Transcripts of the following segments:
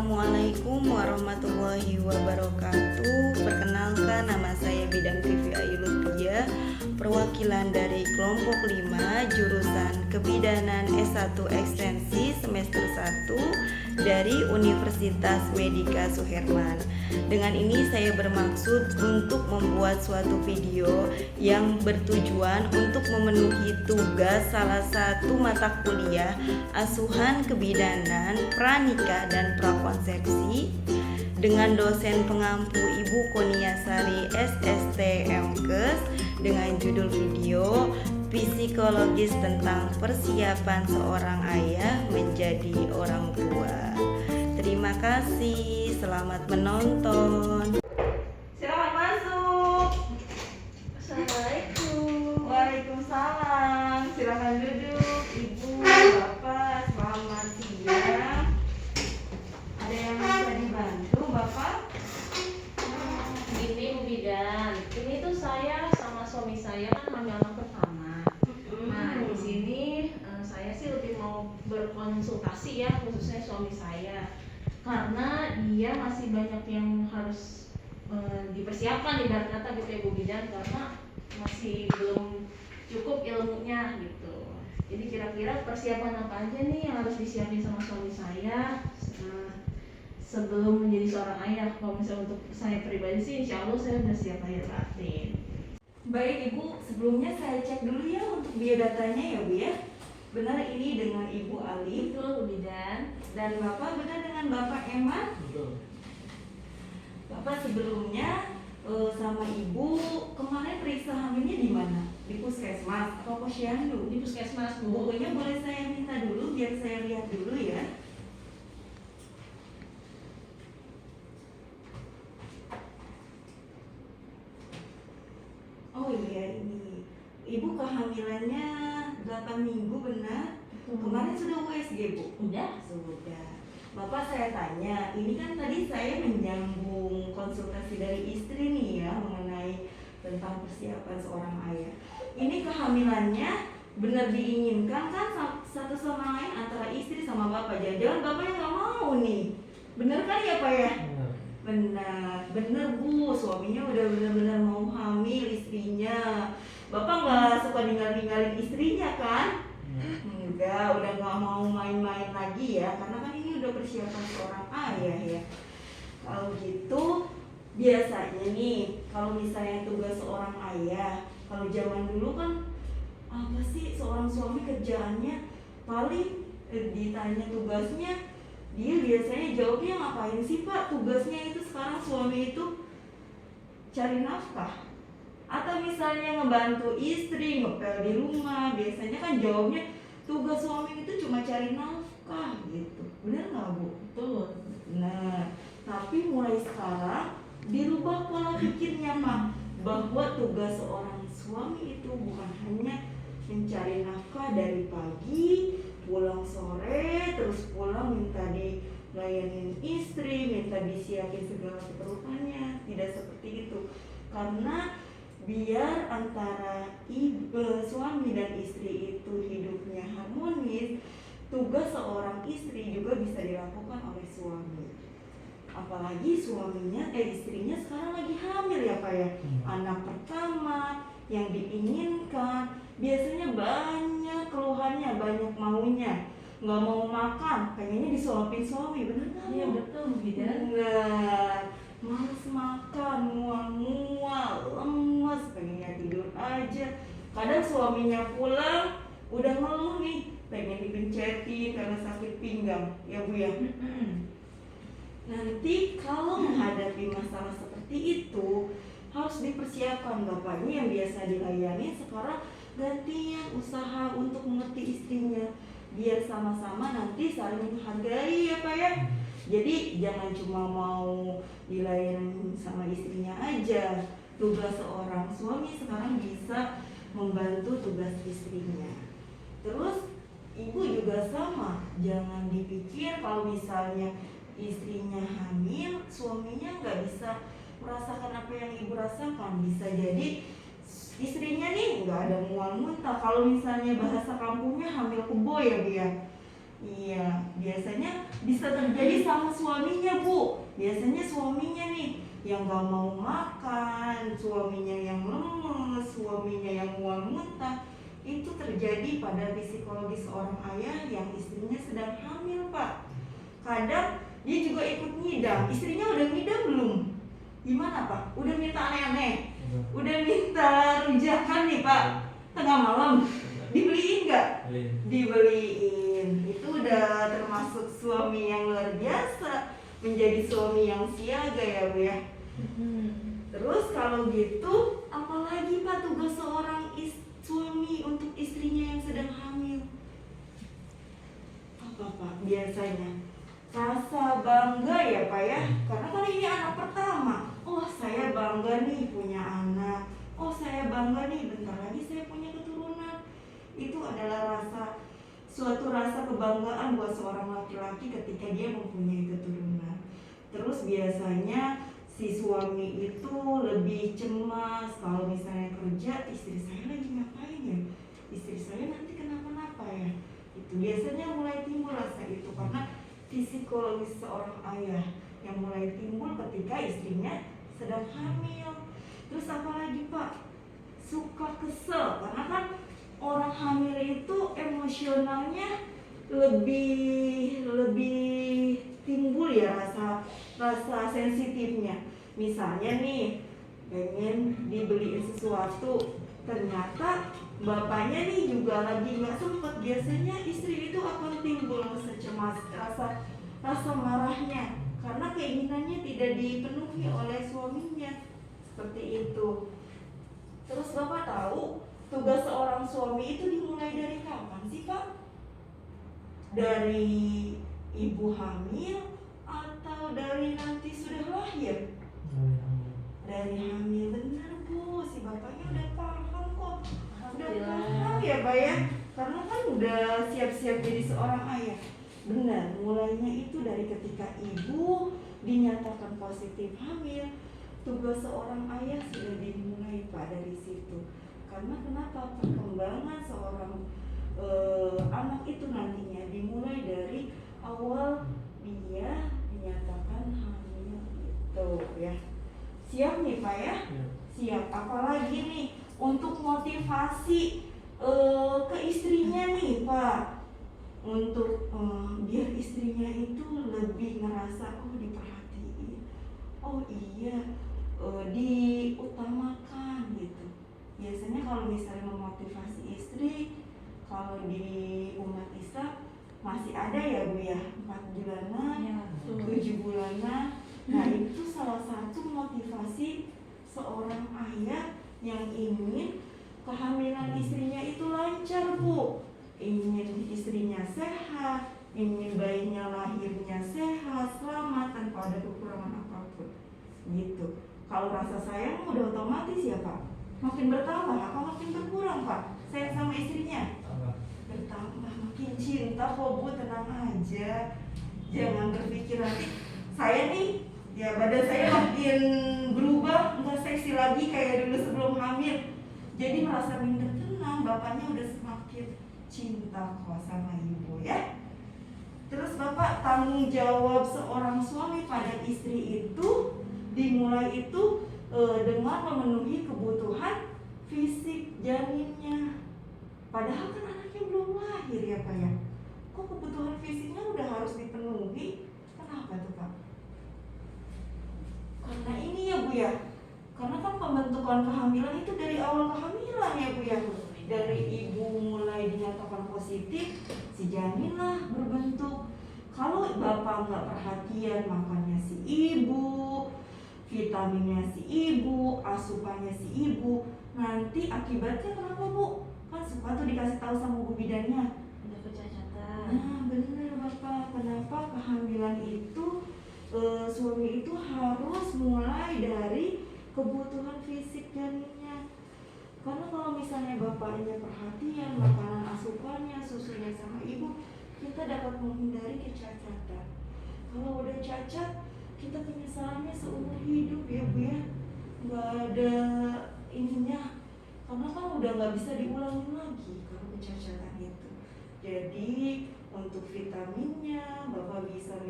Assalamualaikum warahmatullahi wabarakatuh. Perkenalkan, nama saya Bidang Tivi Ayu Lutfia, perwakilan dari kelompok 5 jurusan Kebidanan S1 Ekstensi semester 1 dari Universitas Medika Suherman. Dengan ini saya bermaksud untuk membuat suatu video yang bertujuan untuk memenuhi tugas salah satu mata kuliah asuhan kebidanan, pranikah dan prakonsepsi dengan dosen pengampu Ibu Koniasari SST MKes dengan judul video Psikologis tentang persiapan seorang ayah menjadi orang tua. Terima kasih, selamat menonton. Silakan masuk. Assalamualaikum. Waalaikumsalam. Silakan duduk, Ibu, Bapak. Selamat siang. Ada yang bisa dibantu, Bapak? Ini Bu Bidan. Ini tuh saya sama suami saya kan hamil anak pertama. Nah, di sini saya sih lebih mau berkonsultasi ya, khususnya suami saya. Karena dia masih banyak yang harus dipersiapkan ibarat kata gitu ya Bu Bidan, karena masih belum cukup ilmunya gitu. Jadi kira-kira persiapan apa aja nih yang harus disiapin sama suami saya sebelum menjadi seorang ayah. Kalau misalnya untuk saya pribadi sih insya Allah saya udah siap lahir batin. Baik Ibu, sebelumnya saya cek dulu ya untuk biodatanya ya Bu ya. Benar ini dengan Ibu Alif Betul Bu Bidan. dan Bapak benar dengan Bapak Eman? Betul. Bapak sebelumnya sama Ibu kemarin periksa hamilnya di mana? Di puskesmas atau posyandu? Di puskesmas Bu. Bukunya boleh saya minta dulu biar saya lihat dulu ya. Oh iya ini. Ibu kehamilannya 8 minggu benar? Kemarin sudah USG Bu? Udah. Sudah. Bapak saya tanya, ini kan tadi saya menyambung konsultasi dari istri nih ya mengenai tentang persiapan seorang ayah. Ini kehamilannya benar diinginkan kan satu sama lain antara istri sama bapak. Jangan bapaknya nggak mau nih. Benar kan ya Pak ya? Benar Bu, suaminya udah benar-benar mau hamil istrinya. Bapak nggak suka ninggalin istrinya kan? Enggak, udah nggak mau main-main lagi ya, karena kan ini udah persiapan seorang ayah ya. Kalau gitu, biasanya nih, kalau misalnya tugas seorang ayah, kalau zaman dulu kan apa sih seorang suami kerjaannya paling ditanya tugasnya, dia biasanya jawabnya ngapain sih Pak? Tugasnya itu sekarang suami itu cari nafkah. Atau misalnya ngebantu istri, ngepel di rumah, biasanya kan jawabnya tugas suami itu cuma cari nafkah gitu. Benar nggak Bu? Betul. Nah, tapi mulai sekarang dirubah pola pikirnya Pak, bahwa tugas seorang suami itu bukan hanya mencari nafkah dari pagi, pulang sore, terus pulang minta dilayanin istri, minta disiapin segala keperluannya. Tidak seperti itu. Karena biar antara suami dan istri itu hidupnya harmonis, tugas seorang istri juga bisa dilakukan oleh suami. Apalagi istrinya sekarang lagi hamil ya Pak ya. Anak pertama yang diinginkan, biasanya banyak keluhannya, banyak maunya. Nggak mau makan, pengennya disuapin suami, bener nggak? Iya betul Bu Bidan. Enggak, males makan, mual-mual, lemes, pengennya tidur aja. Kadang suaminya pulang udah ngeluh nih, pengen dipencetin karena sakit pinggang, ya Bu ya. Nanti kalau menghadapi masalah seperti itu harus dipersiapkan. Bapaknya yang biasa dilayani sekarang gantian usaha untuk mengerti istrinya, biar sama-sama nanti saling menghargai ya Pak ya. Jadi jangan cuma mau dilayani sama istrinya aja. Tugas seorang suami sekarang bisa membantu tugas istrinya. Terus ibu juga sama, jangan dipikir kalau misalnya istrinya hamil, suaminya nggak bisa merasakan apa yang ibu rasakan. Bisa jadi istrinya nih nggak ada mual muntah. Kalau misalnya bahasa kampungnya hamil kebo ya Bu ya. Iya, biasanya bisa terjadi sama suaminya, Bu. Biasanya suaminya nih yang gak mau makan, suaminya yang lemes, suaminya yang mual muntah. Itu terjadi pada psikologis seorang ayah yang istrinya sedang hamil, Pak. Kadang dia juga ikut ngidam. Istrinya udah ngidam belum? Gimana, Pak? Udah minta aneh-aneh? Udah minta rujakan nih, Pak? Tengah malam dibeliin nggak? Dibeliin. Itu udah termasuk suami yang luar biasa, menjadi suami yang siaga ya, Bu ya. Terus kalau gitu, apalagi Pak tugas seorang suami untuk istrinya yang sedang hamil? Apa Pak biasanya? Rasa bangga ya Pak ya, karena kan ini anak pertama. Oh saya bangga nih punya anak. Oh saya bangga nih bentar lagi saya punya keturunan. Itu adalah suatu rasa kebanggaan buat seorang laki-laki ketika dia mempunyai keturunan. Terus biasanya si suami itu lebih cemas kalau misalnya kerja, istri saya lagi ngapain ya? Istri saya nanti kenapa-napa ya? Itu biasanya mulai timbul rasa itu karena psikologis seorang ayah yang mulai timbul ketika istrinya sedang hamil. Terus apalagi Pak? Suka kesel karena kan orang hamil itu emosionalnya lebih timbul ya rasa sensitifnya. Misalnya nih pengen dibeliin sesuatu, ternyata bapaknya nih juga lagi nggak sempet. Biasanya istri itu akan timbul rasa cemas, rasa marahnya karena keinginannya tidak dipenuhi oleh suaminya, seperti itu. Terus Bapak tahu tugas seorang suami itu dimulai dari kapan sih Pak? Dari ibu hamil atau dari nanti sudah lahir? Dari hamil, benar Bu, si bapaknya udah paham kok. Udah paham ya Pak ya, karena kan udah siap-siap jadi seorang ayah. Benar, mulainya itu dari ketika ibu dinyatakan positif hamil. Tugas seorang ayah sudah dimulai Pak dari situ. Karena kenapa? Perkembangan seorang anak itu nantinya dimulai dari awal dia dinyatakan hamil gitu ya. Siap nih Pak ya? Siap. Apalagi nih untuk motivasi ke istrinya nih Pak, untuk biar istrinya itu lebih ngerasa oh diperhatiin, oh iya diutamakan gitu. Biasanya kalau misalnya memotivasi istri, kalau di umat Islam masih ada ya Bu ya, 4 bulanan, 7 bulanan. Nah itu salah satu motivasi seorang ayah yang ingin kehamilan istrinya itu lancar Bu, ingin istrinya sehat, ingin bayinya lahirnya sehat, selamat, tanpa ada kekurangan apapun gitu. Kalau rasa sayang udah otomatis ya Pak, makin bertambah apa makin berkurang Pak? Sayang sama istrinya bertambah, makin cinta kok Bu, tenang aja. Jangan berpikir nanti saya nih ya badan saya makin berubah, nggak seksi lagi kayak dulu sebelum hamil. Jadi merasa minder, tenang, bapaknya udah semakin cinta kok sama ibu ya. Terus Bapak, tanggung jawab seorang suami pada istri itu dimulai itu dengan memenuhi kebutuhan fisik janinnya. Padahal kan anaknya belum lahir ya Pak ya. Kok kebutuhan fisiknya udah harus dipenuhi? Kenapa tuh Pak? Karena ini ya Bu ya, karena kan pembentukan kehamilan itu dari awal kehamilan ya Bu ya. Dari ibu mulai dinyatakan positif, si janin lah berbentuk. Kalau bapak nggak perhatian makannya si ibu, vitaminnya si ibu, asupannya si ibu, nanti akibatnya kenapa Bu? Kan suka tuh dikasih tahu sama bu bidannya, Ada kecacatan. nah bener Bapak, kenapa kehamilan itu suami itu harus mulai dari kebutuhan fisik janinnya. Karena kalau misalnya bapaknya perhatian, makanan asupannya, susunya sama ibu, kita dapat menghindari kecacatan. Kalau udah cacat, kita penyesalannya seumur hidup ya Bu ya. Nggak ada ininya, karena kan udah nggak bisa diulangi lagi kalau kecacatan itu. Jadi untuk vitaminnya, Bapak bisa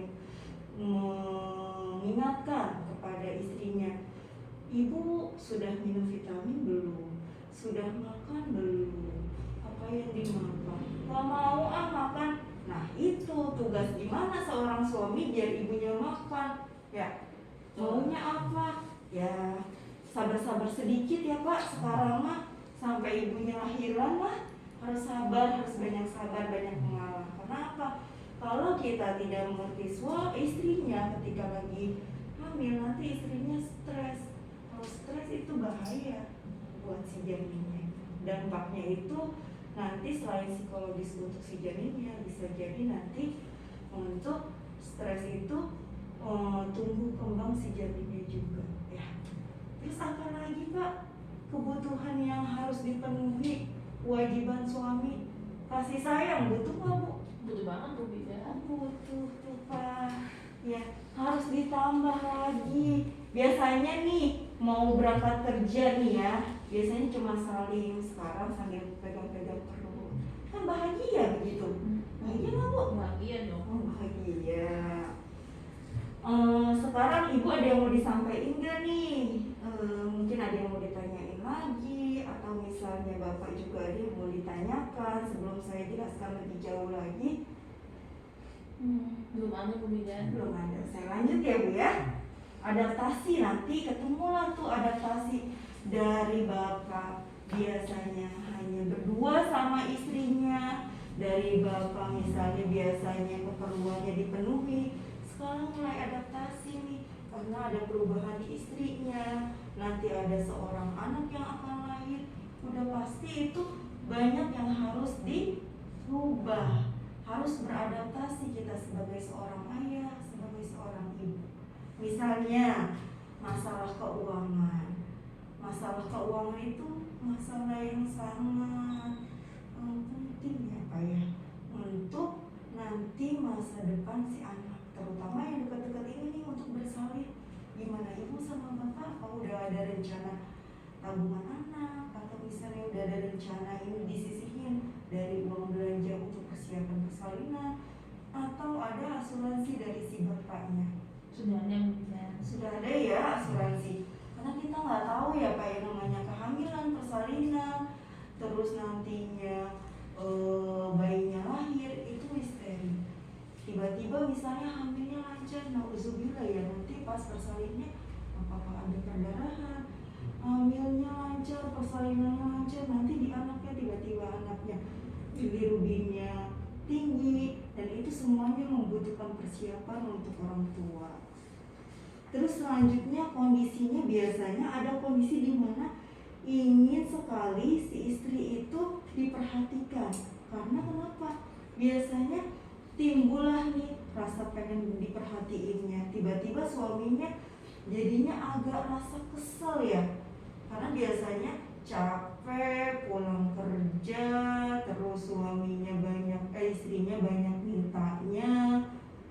mengingatkan kepada istrinya, Ibu sudah minum vitamin belum? Sudah makan belum? Apa yang dimakan? Gak mau makan. Nah itu tugas gimana seorang suami biar ibunya makan ya. Maunya apa? Ya sabar-sabar sedikit ya Pak. Sekarang mah sampai ibunya lahiran mah harus sabar, harus banyak sabar, banyak mengalah. Kenapa? Kalau kita tidak mengerti istrinya ketika lagi hamil, nanti istrinya stres. Kalau stres itu bahaya buat si janinnya. Dampaknya itu nanti selain psikologis untuk si janinnya, bisa jadi nanti untuk stres itu tumbuh kembang si janinnya juga ya. Terus apa lagi Pak kebutuhan yang harus dipenuhi, kewajiban suami? Kasih sayang butuh nggak Bu? Butuh banget tuh Bida. Butuh tuh Pak ya, harus ditambah lagi. Biasanya nih mau berangkat kerja nih ya, biasanya cuma saling sekarang sambil pegang-pegang perut, kan bahagia begitu. Bahagia nggak Bu? Bahagia dong. Oh bahagia. Sekarang ibu ada yang mau disampaikan nggak nih? Mungkin ada yang mau ditanyain lagi, atau misalnya Bapak juga ada yang mau ditanyakan sebelum saya jelaskan lebih jauh lagi. Belum ada Bu Bida. Belum ada. Saya lanjut ya Bu ya. Adaptasi, nanti ketemulah tuh adaptasi dari Bapak biasanya hanya berdua sama istrinya. Dari Bapak misalnya biasanya keperluannya dipenuhi, sekarang mulai adaptasi nih karena ada perubahan di istrinya. Nanti ada seorang anak yang akan lahir, udah pasti itu banyak yang harus dirubah. Harus beradaptasi kita sebagai seorang ayah, sebagai seorang ibu. Misalnya masalah keuangan. Masalah keuangan itu masalah yang sangat penting ya Pak ya, untuk nanti masa depan si anak, terutama yang dekat-dekat ini nih untuk bersalin. Gimana Ibu sama Bapak? Apa udah ada rencana tabungan anak, atau misalnya udah ada rencana ini disisihin dari uang belanja untuk persiapan persalinan, atau ada asuransi dari si bapaknya? Sudah ada Bu Bida. Sudah ada ya asuransi, karena kita nggak tahu ya Pak yang namanya kehamilan, persalinan, terus nantinya bayinya lahir, itu misteri. Tiba-tiba misalnya hamilnya lancar, nauzubillah ya, nanti pas persalinnya apakah ada perdarahan, hamilnya lancar, persalinannya lancar, nanti di anaknya tiba-tiba anaknya bilirubinnya tinggi, dan itu semuanya membutuhkan persiapan untuk orang tua. Terus selanjutnya kondisinya biasanya ada kondisi di mana ingin sekali si istri itu diperhatikan. Karena kenapa? Biasanya timbullah nih rasa pengen diperhatiinnya. Tiba-tiba suaminya jadinya agak rasa kesel ya. Karena biasanya capek pulang kerja, terus suaminya istrinya banyak mintanya,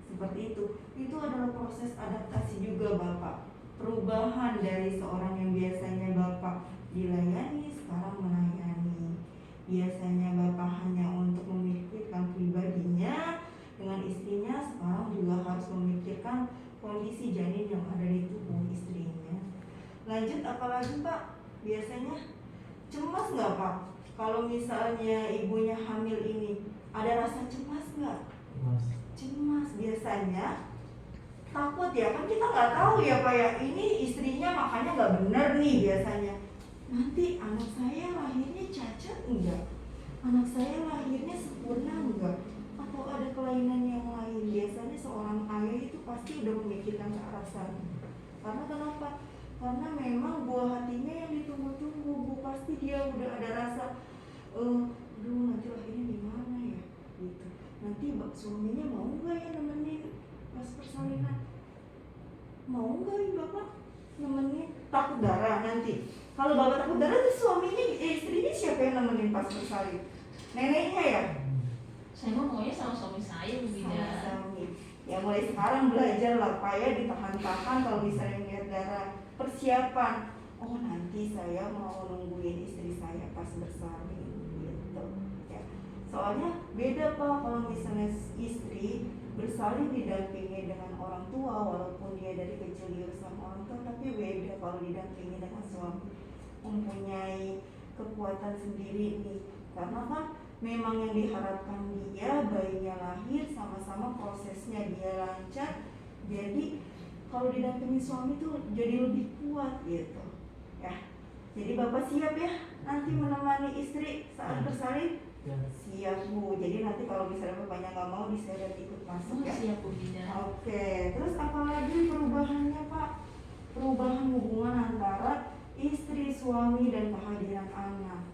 seperti itu. Itu adalah proses adaptasi juga Bapak. Perubahan dari seorang yang biasanya Bapak dilayani, sekarang melayani. Biasanya Bapak hanya untuk memikirkan pribadinya dengan istrinya, sekarang juga harus memikirkan kondisi janin yang ada di tubuh istrinya. Lanjut apalagi Pak? Biasanya cemas nggak Pak? Kalau misalnya ibunya hamil ini, ada rasa cemas nggak? Cemas biasanya. Takut ya, kan kita nggak tahu ya Pak ya, ini istrinya makannya nggak benar nih biasanya. Nanti anak saya lahirnya cacat enggak? Anak saya lahirnya sempurna enggak? Atau ada kelainan yang lain? Biasanya seorang ayah itu pasti udah memikirkan ke arah sana. Karena kenapa? Karena memang buah hatinya yang ditunggu-tunggu Bu. Pasti dia udah ada rasa aduh nanti lahirnya di mana ya? Gitu. Nanti suaminya mau nggak ya nemenin pas persalinan? Mau nggak ya Bapak nemenin? Takut darah nanti. Kalau Bapak takut darah, terus suaminya, istrinya siapa yang nemenin pas bersalin? Neneknya ya? Saya maunya sama suami saya Bu Bida. Sama suami. Ya mulai sekarang belajar lah Pak ya, ditahan-tahan kalau misalnya melihat darah. Persiapan. Oh nanti saya mau nungguin istri saya pas bersalin gitu. Ya. Soalnya beda Pak kalau misalnya istri bersalin didampingi dengan orang tua, walaupun dia dari kecil diurus sama orang tua, tapi beda kalau didampingi dengan suami. Mempunyai kekuatan sendiri nih, karena kan memang yang diharapkan dia bayinya lahir sama-sama prosesnya dia lancar, jadi kalau didampingi suami tuh jadi lebih kuat gitu ya. Jadi Bapak siap ya nanti menemani istri saat bersalin? Siap Bu, jadi nanti kalau misalnya Bapaknya nggak mau diseret ikut masuk ya? Siap Bu Bidan. Oke, terus apalagi perubahannya Pak? Perubahan hubungan antara istri, suami, dan kehadiran anak.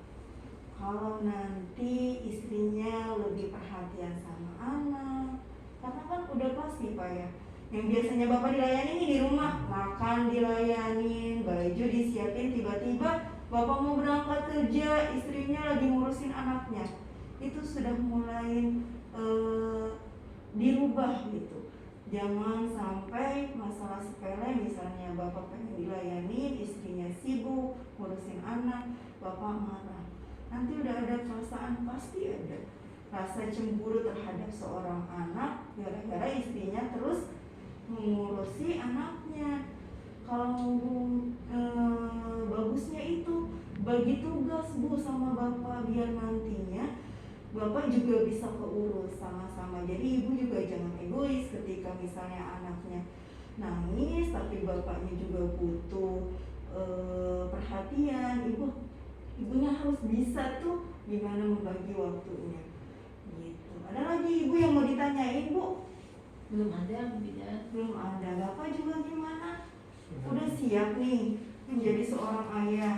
Kalau nanti istrinya lebih perhatian sama anak, karena kan udah pasti Pak ya, yang biasanya Bapak dilayani di rumah, makan dilayanin, baju disiapin, tiba-tiba Bapak mau berangkat kerja, istrinya lagi ngurusin anaknya. Itu sudah mulai dirubah gitu. Jangan sampai masalah sepele, misalnya Bapak pengen dilayani, istrinya sibuk ngurusin anak, Bapak marah. Nanti udah ada perasaan, pasti ada rasa cemburu terhadap seorang anak gara-gara istrinya terus mengurusi anaknya. Kalau bagusnya itu bagi tugas Bu sama Bapak, biar nantinya Bapak juga bisa keurus sama-sama. Jadi ibu juga jangan egois ketika misalnya anaknya nangis tapi bapaknya juga butuh perhatian. Ibunya harus bisa tuh gimana membagi waktunya gitu. Ada lagi ibu yang mau ditanyain Bu? Belum ada Bu Bidan. Belum ada. Bapak juga gimana? Udah siap nih menjadi seorang ayah?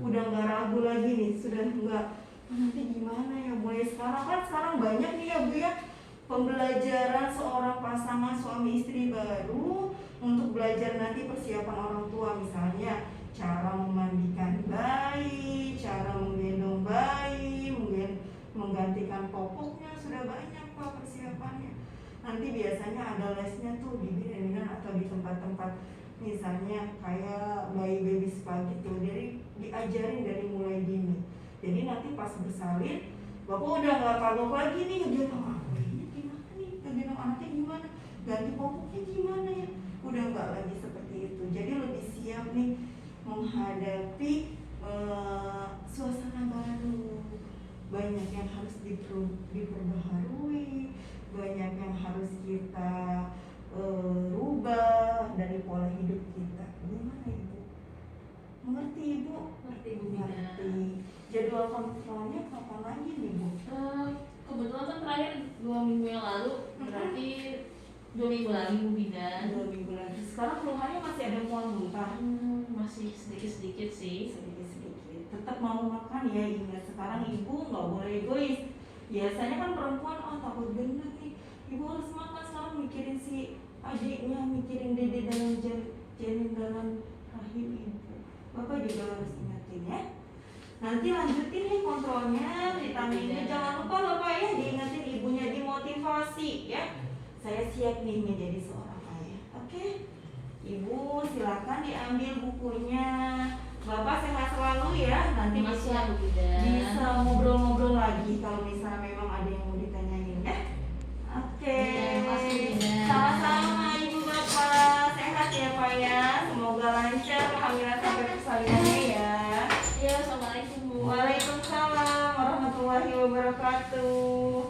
Udah nggak ragu lagi nih? Sudah nggak nanti gimana ya, mulai sekarang kan sekarang banyak nih ya Bu ya pembelajaran seorang pasangan suami istri baru untuk belajar nanti persiapan orang tua, misalnya cara memandikan bayi, cara menggendong bayi, menggantikan popoknya, sudah banyak Pak persiapannya. Nanti biasanya ada lesnya tuh di bidan atau di tempat-tempat misalnya kayak baby spa gitu, jadi diajarin dari mulai dini. Jadi nanti pas bersalin, Bapak udah gak kagok lagi nih ngegendong anaknya gimana nih, ngegendong anaknya gimana, ganti popoknya gimana ya. Udah gak lagi seperti itu. Jadi lebih siap nih menghadapi suasana baru. Banyak yang harus diperbaharui, banyak yang harus kita rubah dari pola hidup kita. Gimana Ibu? Mengerti Ibu? Ngerti Bu Bidan. Mengerti. Jadwal kontrolnya kapan lagi nih Bu? Kebetulan kan terakhir 2 minggu yang lalu, berarti 2 minggu lagi Bu Bidan. 2 minggu lagi. Sekarang keluhannya masih ada mual muntah? Masih sedikit-sedikit sih. Sedikit-sedikit. Tetap mau makan ya, ingat sekarang Ibu nggak boleh egois. Biasanya kan perempuan, takut gendut nih, Ibu harus makan. Sekarang mikirin si adiknya, mikirin dede dalam janin dalam rahim Ibu. Bapak juga harus ingatin ya. Nanti lanjutin nih kontrolnya, vitaminnya jangan lupa Bapak ya, diingetin ibunya, dimotivasi ya. Saya siap nih menjadi seorang ayah. Oke? Ibu silakan diambil bukunya. Bapak sehat selalu ya. Nanti bisa ngobrol-ngobrol lagi kalau misalnya memang ada yang mau ditanyain ya. Oke. Sama-sama Ibu Bapak, sehat ya Pak ya. Semoga lancar kehamilan sampai persalinannya ya. Iya, assalamualaikum Bu. Waalaikumsalam warahmatullahi wabarakatuh.